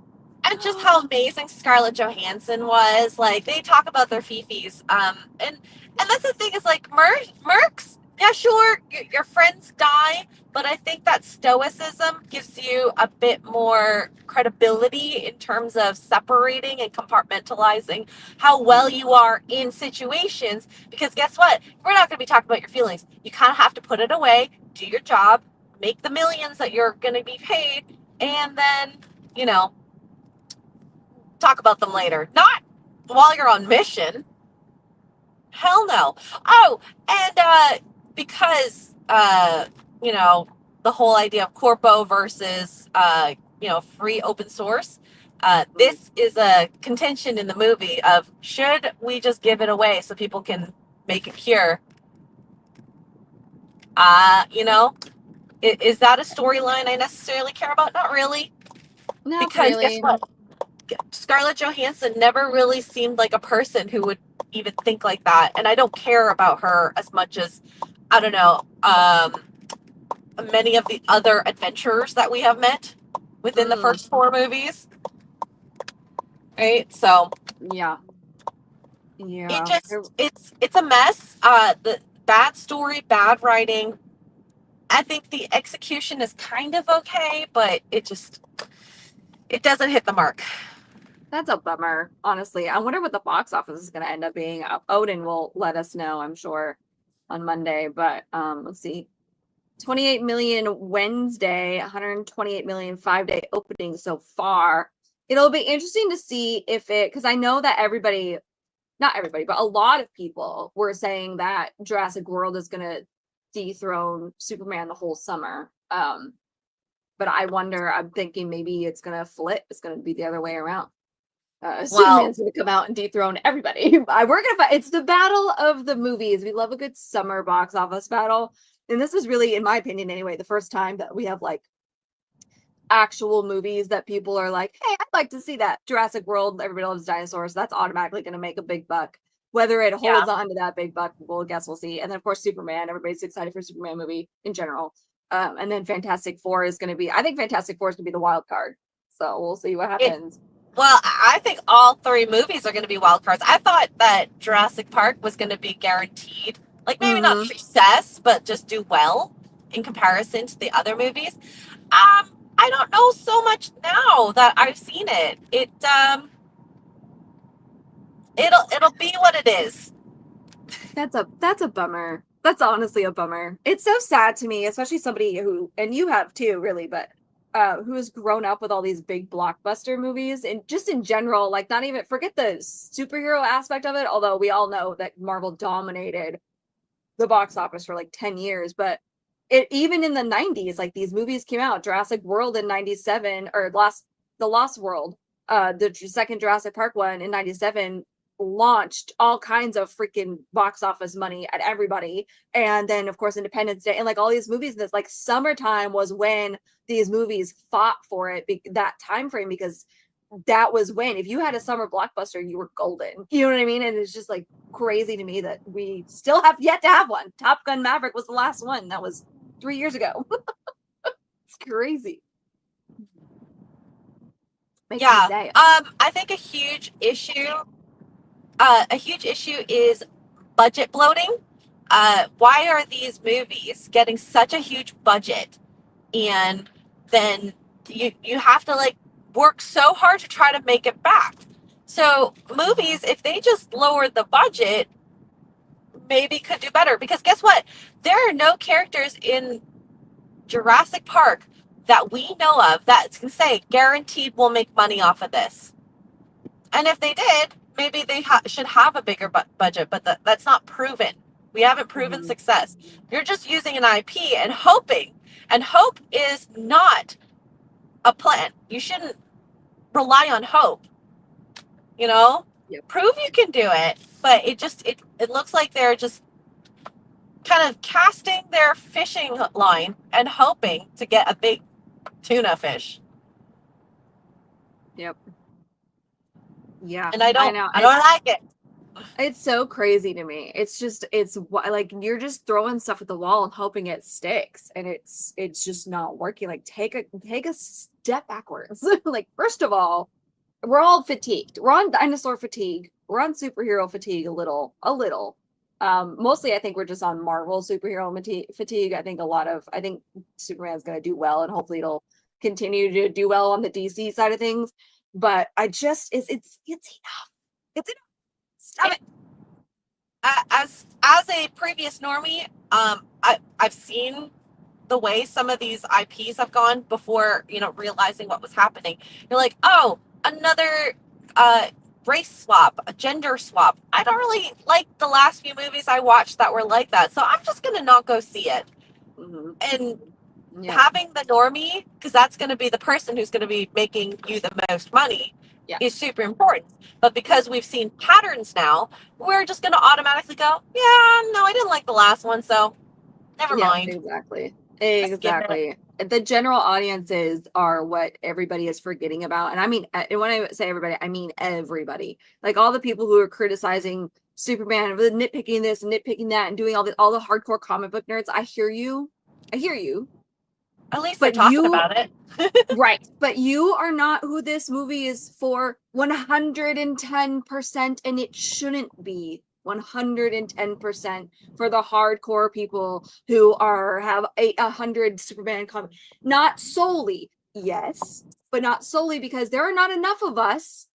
And just how amazing Scarlett Johansson was. Like, they talk about their fifis. And that's the thing is, like, Mercs, yeah, sure, your friends die, but I think that stoicism gives you a bit more credibility in terms of separating and compartmentalizing how well you are in situations. Because guess what? We're not going to be talking about your feelings. You kind of have to put it away, do your job, make the millions that you're going to be paid, and then, talk about them later. Not while you're on mission. Hell no. Oh, and because the whole idea of corpo versus free open source, this is a contention in the movie of should we just give it away so people can make a cure? Is that a storyline I necessarily care about? Not really. Not Because really. guess what? Scarlett Johansson never really seemed like a person who would even think like that. And I don't care about her as much as, I don't know, many of the other adventurers that we have met within the first 4 movies. Right? So Yeah. it's a mess. The bad story, bad writing. I think the execution is kind of okay, but it doesn't hit the mark. That's a bummer, honestly. I wonder what the box office is going to end up being. Odin will let us know, I'm sure, on Monday. But let's see. 28 million Wednesday, 128 million 5-day opening so far. It'll be interesting to see if because I know that not everybody, but a lot of people were saying that Jurassic World is going to dethrone Superman the whole summer. But I wonder, I'm thinking maybe it's going to flip. It's going to be the other way around. Superman's going to come out and dethrone everybody. It's the battle of the movies. We love a good summer box office battle. And this is really, in my opinion anyway, the first time that we have like actual movies that people are like, hey, I'd like to see that. Jurassic World, everybody loves dinosaurs. That's automatically going to make a big buck. Whether it holds on to that big buck, we'll see. And then, of course, Superman. Everybody's excited for Superman movie in general. And then Fantastic Four is going to be, I think Fantastic Four is going to be the wild card. So we'll see what happens. Well, I think all 3 movies are going to be wild cards. I thought that Jurassic Park was going to be guaranteed. Like, maybe not success, but just do well in comparison to the other movies. I don't know so much now that I've seen it. It'll be what it is. That's a bummer. That's honestly a bummer. It's so sad to me, especially somebody who, and you have too, really, but who has grown up with all these big blockbuster movies and just in general, like not even forget the superhero aspect of it, although we all know that Marvel dominated the box office for like 10 years, but even in the 90s, like these movies came out, Jurassic World in 97, or The Lost World, the second Jurassic Park one in 97 launched all kinds of freaking box office money at everybody. And then of course Independence Day and like all these movies, this like summertime was when these movies fought for it, that time frame, because that was when, if you had a summer blockbuster, you were golden. You know what I mean? And it's just like crazy to me that we still have yet to have one. Top Gun Maverick was the last one. That was 3 years ago. It's crazy. Makes me say. I think a huge issue is budget bloating. Why are these movies getting such a huge budget, and then you have to like work so hard to try to make it back? So movies, if they just lowered the budget, maybe could do better. Because guess what? There are no characters in Jurassic Park that we know of that can say guaranteed we'll make money off of this. And if they did, maybe they should have a bigger budget, but that's not proven. We haven't proven success. You're just using an IP and hoping. And hope is not a plan. You shouldn't rely on hope. You know? Yep. Prove you can do it. But it looks like they're just kind of casting their fishing line and hoping to get a big tuna fish. Yep. Yeah. And I don't know. like it. It's so crazy to me. It's like you're just throwing stuff at the wall and hoping it sticks, and it's just not working. Like take a step backwards. Like, first of all, we're all fatigued. We're on dinosaur fatigue. We're on superhero fatigue a little. Mostly I think we're just on Marvel superhero fatigue. I think Superman's going to do well, and hopefully it'll continue to do well on the DC side of things. But it's enough. It's enough. Stop it. As a previous normie, I've seen the way some of these IPs have gone before, realizing what was happening. You're like, oh, another race swap, a gender swap. I don't really like the last few movies I watched that were like that, so I'm just gonna not go see it. And having the normie, because that's going to be the person who's going to be making you the most money, is super important. But because we've seen patterns now, we're just going to automatically go, yeah, no, I didn't like the last one, so never mind. Exactly. The general audiences are what everybody is forgetting about. And I mean, and when I say everybody, I mean everybody. Like all the people who are criticizing Superman, nitpicking this and nitpicking that and doing all the hardcore comic book nerds. I hear you. At least they're talking about it. Right. But you are not who this movie is for 110%, and it shouldn't be 110% for the hardcore people who have 100 Superman comics. Not solely, yes, but not solely, because there are not enough of us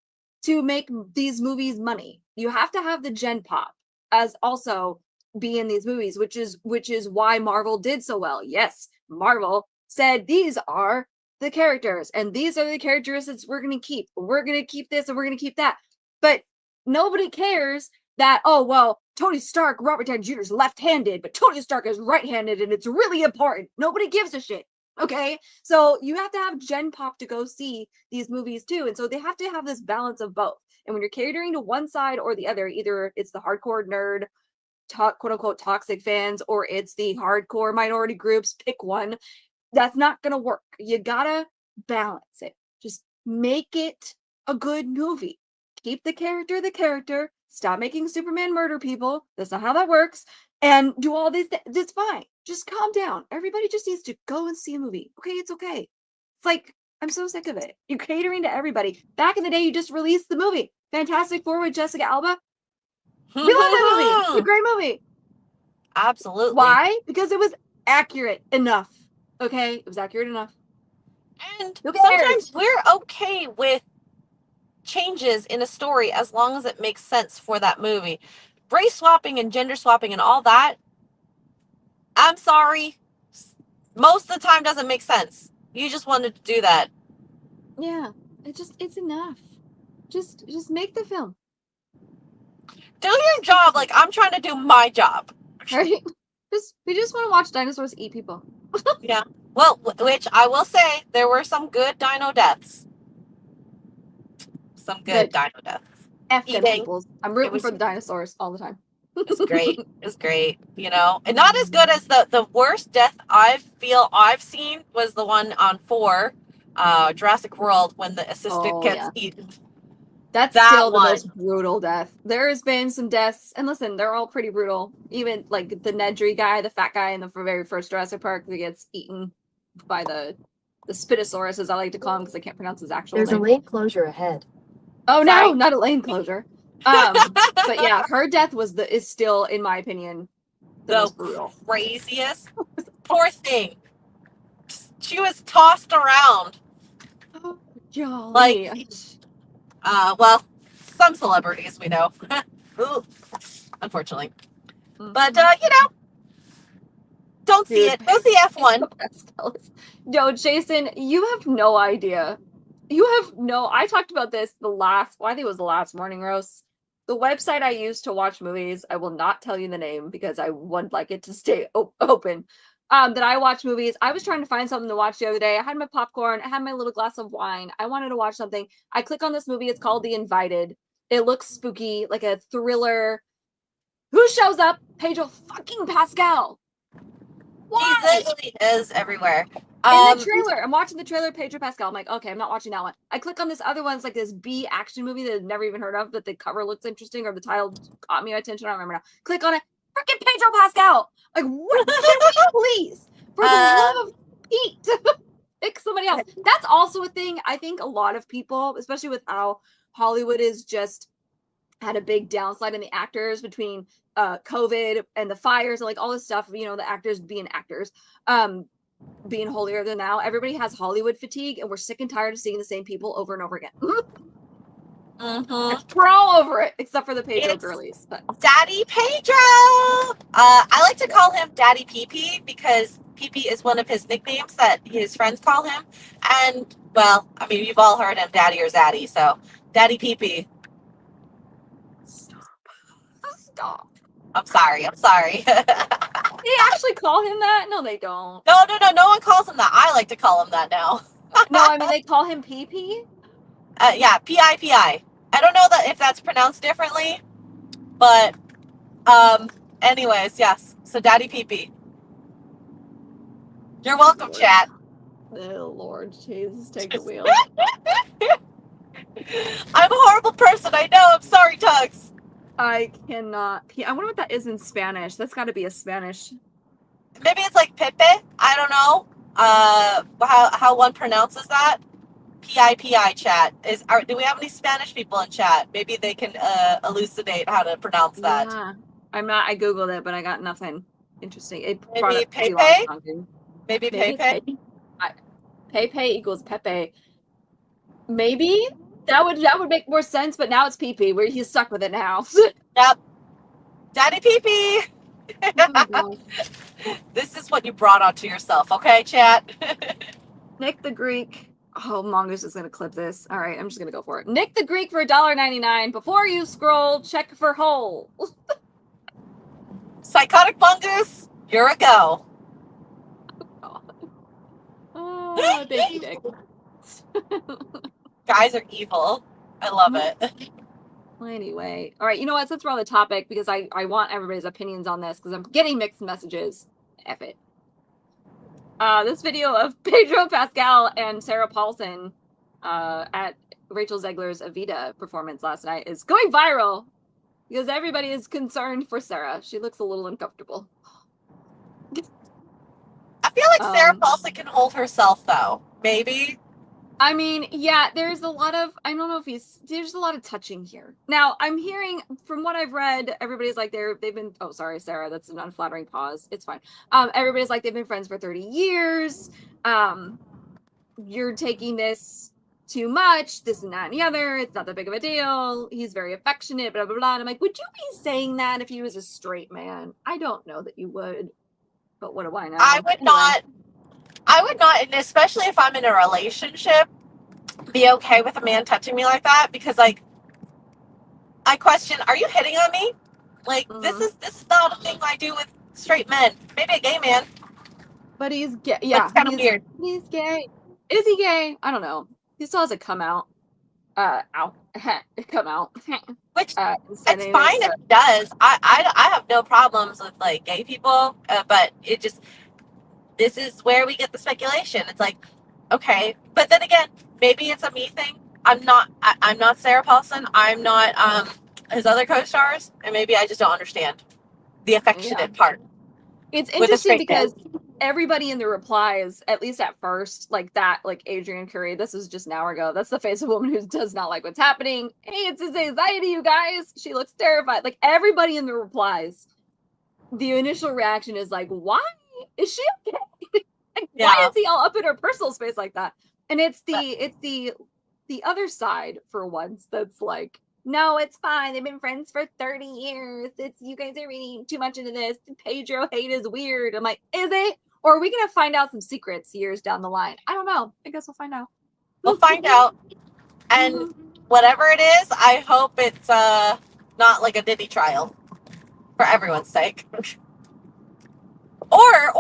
to make these movies money. You have to have the gen pop as also be in these movies, which is why Marvel did so well. Yes, Marvel said these are the characters and these are the characteristics we're going to keep. We're going to keep this and we're going to keep that. But nobody cares that, oh, well, Tony Stark, Robert Downey Jr. is left-handed, but Tony Stark is right-handed, and it's really important. Nobody gives a shit. Okay? So you have to have gen pop to go see these movies too. And so they have to have this balance of both. And when you're catering to one side or the other, either it's the hardcore nerd, quote unquote toxic fans, or it's the hardcore minority groups, pick one. That's not gonna work. You gotta balance it. Just make it a good movie. Keep the character. Stop making Superman murder people. That's not how that works. And do all these things. It's fine. Just calm down. Everybody just needs to go and see a movie. Okay, it's okay. It's like, I'm so sick of it. You're catering to everybody. Back in the day, you just released the movie Fantastic Four with Jessica Alba. We love that movie. It's a great movie. Absolutely. Why? Because it was accurate enough. Okay? It was accurate enough. And sometimes we're okay with changes in a story as long as it makes sense for that movie. Race swapping and gender swapping and all that, I'm sorry, most of the time doesn't make sense. You just wanted to do that. Yeah. It's enough. Just make the film. Do your job like I'm trying to do my job. Right? We just want to watch dinosaurs eat people. Yeah. Well, which I will say, there were some good dino deaths. Some good dino deaths. F them eating. peoples. I'm rooting was- for the dinosaurs all the time. It's great. It's great. You know, and not as good as the worst death I feel I've seen was the one on 4, Jurassic World, when the assistant gets eaten. That's That still one. the most brutal death. There has been some deaths, and listen, they're all pretty brutal. Even like the Nedry guy, the fat guy in the very first Jurassic Park that gets eaten by the Spinosaurus, as I like to call him because I can't pronounce his actual name. There's a lane closure ahead. Oh Sorry. no, not a lane closure. But yeah, her death is still, in my opinion, the most brutal. Craziest. Poor thing. She was tossed around. Oh, golly. Like, well, some celebrities we know. Ooh, unfortunately. But, you know, don't see it. Go see F1. Yo, Jason, you have no idea. I talked about this I think it was the last morning roast. The website I use to watch movies, I will not tell you the name because I would like it to stay open. That I watch movies. I was trying to find something to watch the other day. I had my popcorn. I had my little glass of wine. I wanted to watch something. I click on this movie. It's called The Invited. It looks spooky, like a thriller. Who shows up? Pedro fucking Pascal. Why? He literally is everywhere. In the trailer. I'm watching the trailer, Pedro Pascal. I'm like, okay, I'm not watching that one. I click on this other one. It's like this B action movie that I've never even heard of, but the cover looks interesting or the title caught my attention. I don't remember now. Click on it. Freaking Pedro Pascal. Like, what? Can we please, for the love of Pete, pick somebody else? That's also a thing. I think a lot of people, especially with how Hollywood is just had a big downslide in the actors between COVID and the fires and like all this stuff, you know, the actors being actors, being holier than thou. Everybody has Hollywood fatigue and we're sick and tired of seeing the same people over and over again. We're all over it, except for the Pedro girlies. But Daddy Pedro! I like to call him Daddy PP because PP is one of his nicknames that his friends call him. And, well, I mean, you've all heard him Daddy or Zaddy, so Daddy PP. Stop. I'm sorry. They actually call him that? No, they don't. No one calls him that. I like to call him that now. No, I mean, they call him PP? Yeah, P-I-P-I. I don't know if that's pronounced differently, but anyways, yes. So Daddy PP. You're welcome, chat. Oh Lord, Jesus, take the wheel. I'm a horrible person. I know. I'm sorry, Tuggs. I cannot. I wonder what that is in Spanish. That's got to be a Spanish. Maybe it's like Pepe. I don't know. How one pronounces that. P-I-P-I chat. Do we have any Spanish people in chat? Maybe they can elucidate how to pronounce that. Yeah. I googled it, but I got nothing interesting. Maybe Pepe? Maybe Pepe? Pepe equals Pepe. Maybe that would make more sense, but now it's PP where he's stuck with it now. Yep. Daddy PP. Oh this is what you brought onto yourself, okay, chat? Nick the Greek. Oh, Mongoose is going to clip this. All right, I'm just going to go for it. Nick the Greek for $1.99. Before you scroll, check for hole. Psychotic Mongoose, you're a go. Oh, thank you, Nick. Guys are evil. I love it. Well, anyway, all right. You know what? Since we're on the topic, because I want everybody's opinions on this, because I'm getting mixed messages. F it. This video of Pedro Pascal and Sarah Paulson at Rachel Zegler's Evita performance last night is going viral because everybody is concerned for Sarah. She looks a little uncomfortable. I feel like Sarah Paulson can hold herself, though. Maybe. I mean, yeah, there's a lot of, I don't know if there's a lot of touching here. Now, I'm hearing, from what I've read, everybody's like, they've been, oh, sorry, Sarah, that's an unflattering pause. It's fine. Everybody's like, they've been friends for 30 years. You're taking this too much, this and that and the other. It's not that big of a deal. He's very affectionate, blah, blah, blah. And I'm like, would you be saying that if he was a straight man? I don't know that you would, but what do I know? I would not, and especially if I'm in a relationship, be okay with a man touching me like that, because like I question, are you hitting on me? Like this is not a thing I do with straight men. Maybe a gay man. But he's gay. Yeah, it's kind of weird. He's gay. Is he gay? I don't know. He still hasn't come out. ow, come out. Which it's Sending fine this, if it does. I have no problems with like gay people, but it just this is where we get the speculation. It's like, okay, but then again, maybe it's a me thing. I'm not Sarah Paulson. I'm not his other co-stars, and maybe I just don't understand the affectionate part. It's with a interesting straight because man. everybody in the replies, at least at first, like that, like Adrian Curry, this was just an hour ago. That's the face of a woman who does not like what's happening. Hey, it's his anxiety, you guys. She looks terrified. Like everybody in the replies, the initial reaction is like, why is she okay? Like, why is he all up in her personal space like that? And it's the other side for once that's like, no, it's fine. They've been friends for 30 years. It's you guys are reading too much into this. Pedro hate is weird. I'm like, is it? Or are we gonna find out some secrets years down the line? I don't know. I guess we'll find out. We'll find out. And whatever it is, I hope it's not like a Diddy trial for everyone's sake. Or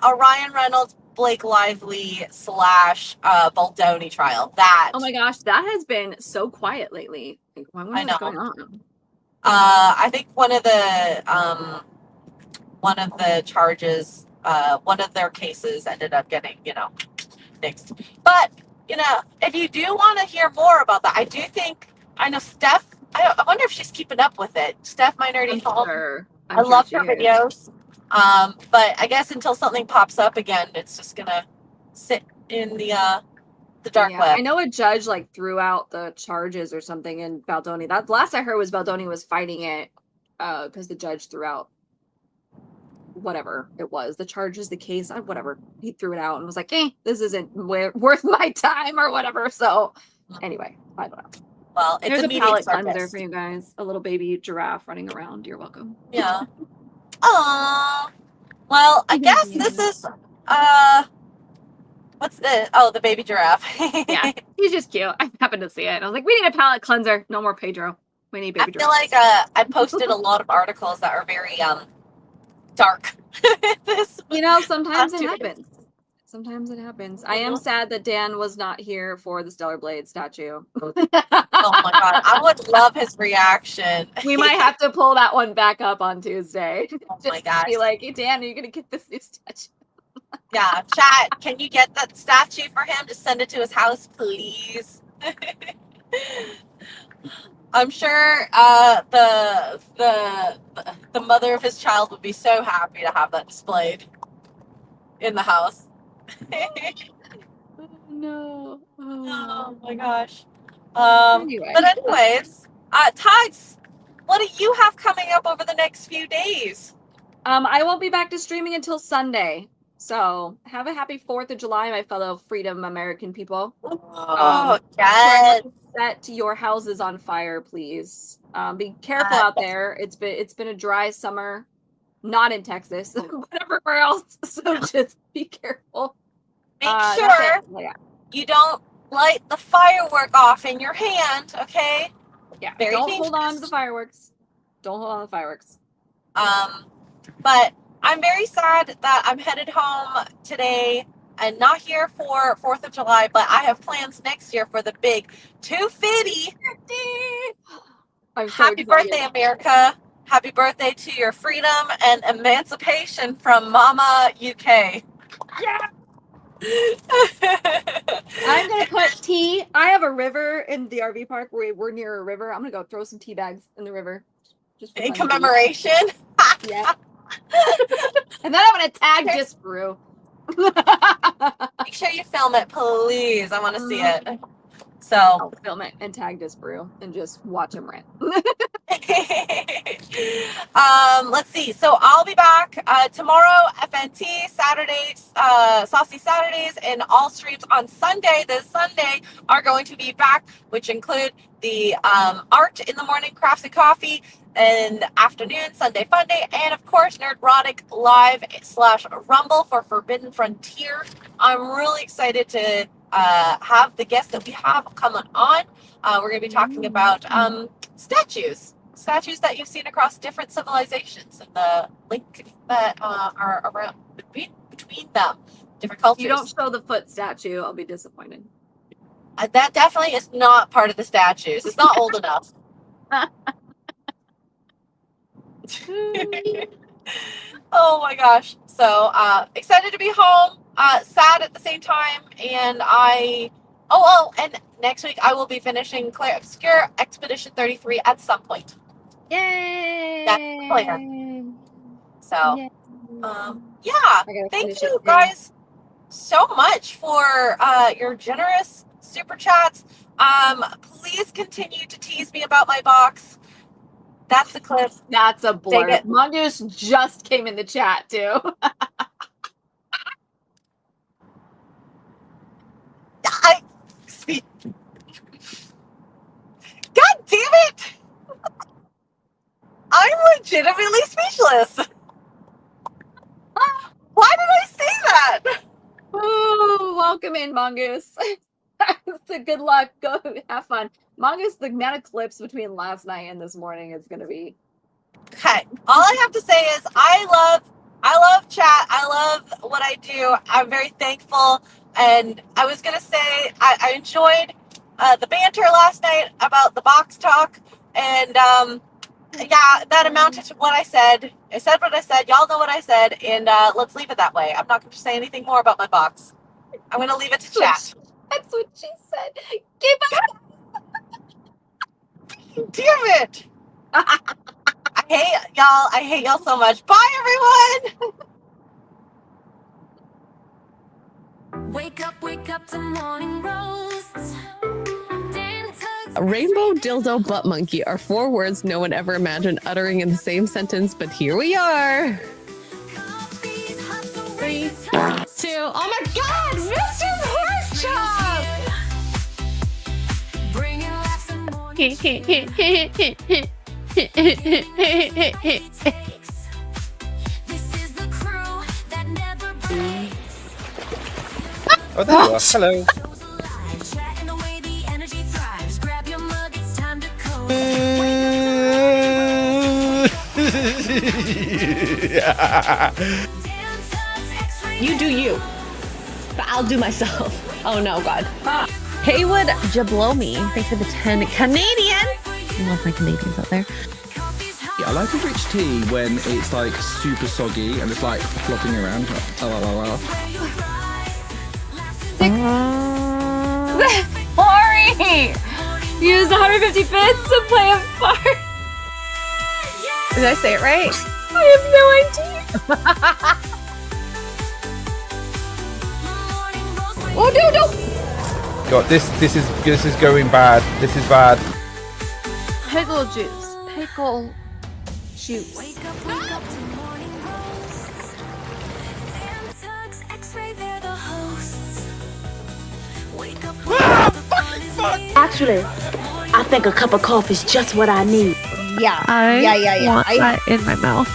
a Ryan Reynolds, Blake Lively / Baldoni trial. That. Oh my gosh, that has been so quiet lately. Like, I know. What's going on? I think one of the charges, one of their cases ended up getting, fixed. But, if you do want to hear more about that, I know Steph, I wonder if she's keeping up with it. Steph, my nerdy home. Sure. I love her videos. But I guess until something pops up again, it's just gonna sit in the dark web. I know a judge like threw out the charges or something in Baldoni. That last I heard was Baldoni was fighting it because the judge threw out whatever it was, the charges, the case, whatever. He threw it out and was like, this isn't worth my time or whatever. So anyway, I don't know. Well, it's There's a a palate circus. cleanser for you guys. A little baby giraffe running around. You're welcome. Yeah. Aww. Well, I guess this is what's this? Oh, the baby giraffe. Yeah, he's just cute. I happened to see it. I was like, we need a palate cleanser. No more Pedro. We need baby giraffe. I feel like I posted a lot of articles that are very dark. Sometimes it happens. Sometimes it happens. I am sad that Dan was not here for the Stellar Blade statue. Oh my god, I would love his reaction. We might have to pull that one back up on Tuesday. Oh just my gosh. to be like, hey, Dan, are you gonna get this new statue? Yeah, chat. Can you get that statue for him? Just send it to his house, please. I'm sure the mother of his child would be so happy to have that displayed in the house. Oh, no. Oh my gosh. Anyway. But anyways, Tuggs, what do you have coming up over the next few days? I won't be back to streaming until Sunday. So have a happy 4th of July, my fellow Freedom American people. Oh, yes. Set your houses on fire, please. Be careful out there. It's been a dry summer, not in Texas, but everywhere else. So just be careful. Make sure you don't light the firework off in your hand, okay? Yeah. Very don't dangerous. hold on to the fireworks. Don't hold on to the fireworks. But I'm very sad that I'm headed home today and not here for 4th of July, but I have plans next year for the big 250. Happy birthday, America. Happy birthday to your freedom and emancipation from Mama UK. Yeah. I'm going to put tea. I have a river in the RV park. We're near a river. I'm going to go throw some tea bags in the river. Just in commemoration? Yeah. And then I'm going to tag Disbrew. Make sure you film it, please. I want to see it. So I'll film it and tag Disbrew and just watch him rant. Let's see. So I'll be back tomorrow, FNT, Saturdays, Saucy Saturdays, and all streams on Sunday. This Sunday are going to be back, which include the art in the morning, crafts and coffee, in the afternoon, Sunday Fun Day, and of course, Nerdrotic Live / Rumble for Forbidden Frontier. I'm really excited to have the guests that we have coming on. We're going to be talking about statues that you've seen across different civilizations and the link that are around between them, different cultures. You don't show the foot statue, I'll be disappointed. That definitely is not part of the statues. It's not old enough. Oh my gosh. So excited to be home, sad at the same time, and and next week I will be finishing Claire Obscure Expedition 33 at some point. Yay! That's the plan. So Yay. yeah, thank you guys so much for your generous super chats. Please continue to tease me about my box. That's the clip. That's a blur. Mongoose just came in the chat too. God damn it! I'm legitimately speechless. Why did I say that? Ooh, welcome in, Mongoose. So good luck. Go have fun. Mongoose, the amount of clips between last night and this morning is gonna be. Okay. All I have to say is I love chat. I love what I do. I'm very thankful. And I was gonna say I enjoyed the banter last night about the box talk. And yeah, that amounted to what I said. I said what I said. Y'all know what I said. And let's leave it that way. I'm not going to say anything more about my box. I'm going to leave it to chat. That's what she said. Give up. Damn it. I hate y'all so much. Bye, everyone. Wake up to morning roasts. Rainbow, dildo, butt monkey are 4 words no one ever imagined uttering in the same sentence, but here we are. 3, 2, oh my God, Mr. Oh, there you are. Hello. You do you, but I'll do myself. Oh no, God. Haywood Jablomi, thanks for the 10 Canadian. I love my Canadians out there. Yeah, I like a rich tea when it's like super soggy and it's like flopping around. Ori! Used 150 bits to play a part. Did I say it right? I have no idea. Oh no! God, this is going bad. This is bad. Pickle juice. Pickle juice. Wake up to morning roasts. Damn Tuggs, Xray, they're the hosts. Wake up Actually, I think a cup of coffee is just what I need. Yeah. I want that in my mouth.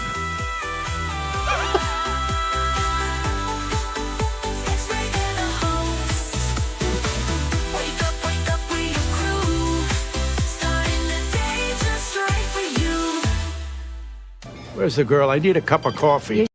Where's the girl? I need a cup of coffee.